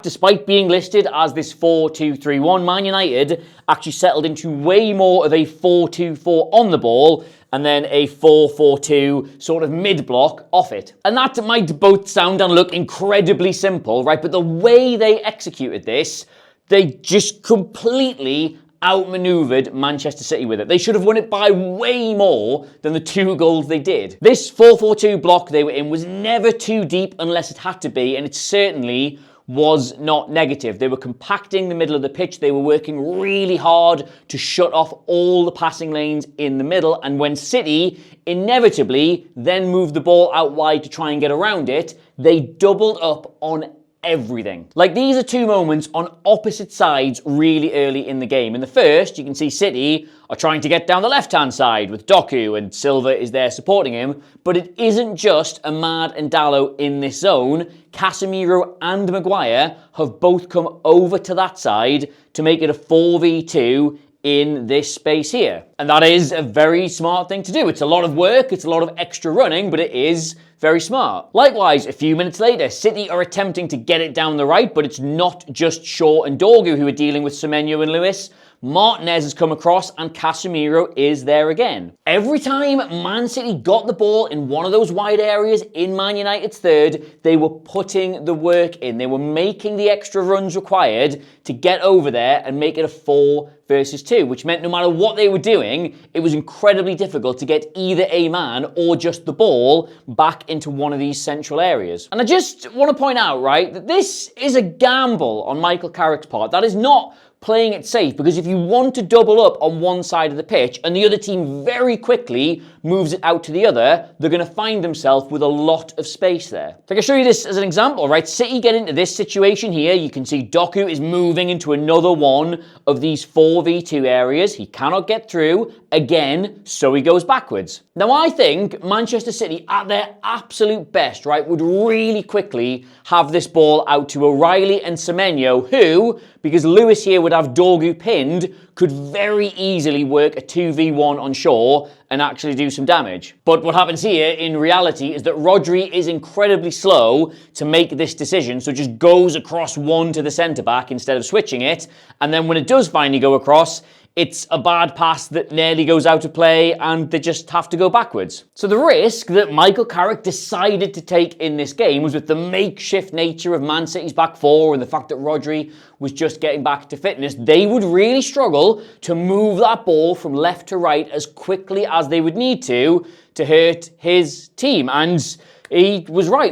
Despite being listed as this 4-2-3-1, Man United actually settled into way more of a 4-2-4 on the ball and then a 4-4-2 sort of mid-block off it. And that might both sound and look incredibly simple, right? But the way they executed this, they just completely outmaneuvered Manchester City with it. They should have won it by way more than the 2 goals they did. This 4-4-2 block they were in was never too deep unless it had to be, and it certainly was not negative. They were compacting the middle of the pitch. They were working really hard to shut off all the passing lanes in the middle. And when City inevitably then moved the ball out wide to try and get around it, they doubled up on everything. Like, these are 2 moments on opposite sides really early in the game. In the first, you can see City are trying to get down the left-hand side with Doku, and Silva is there supporting him. But it isn't just Amad and Dalot in this zone. Casemiro and Maguire have both come over to that side to make it a 4v2 in this space here. And that is a very smart thing to do. It's a lot of work, it's a lot of extra running, but it is very smart. Likewise, a few minutes later, City are attempting to get it down the right, but it's not just Shaw and Dorgu who are dealing with Semenyo and Lewis. Martinez has come across and Casemiro is there again. Every time Man City got the ball in one of those wide areas in Man United's third, they were putting the work in. They were making the extra runs required to get over there and make it a 4 versus 2, which meant no matter what they were doing, it was incredibly difficult to get either a man or just the ball back into one of these central areas. And I just want to point out, right, that this is a gamble on Michael Carrick's part. That is not playing it safe, because if you want to double up on one side of the pitch and the other team very quickly moves it out to the other, they're going to find themselves with a lot of space there. So I can show you this as an example, right? City get into this situation here. You can see Doku is moving into another one of these 4v2 areas. He cannot get through again, so he goes backwards. Now, I think Manchester City at their absolute best, right, would really quickly have this ball out to O'Reilly and Semenyo, who, because Lewis here would have Dorgu pinned, could very easily work a 2v1 on Shaw and actually do some damage. But what happens here in reality is that Rodri is incredibly slow to make this decision, so just goes across one to the centre-back instead of switching it, and then when it does finally go across, it's a bad pass that nearly goes out of play and they just have to go backwards. So the risk that Michael Carrick decided to take in this game was with the makeshift nature of Man City's back 4 and the fact that Rodri was just getting back to fitness. They would really struggle to move that ball from left to right as quickly as they would need to hurt his team. And he was right.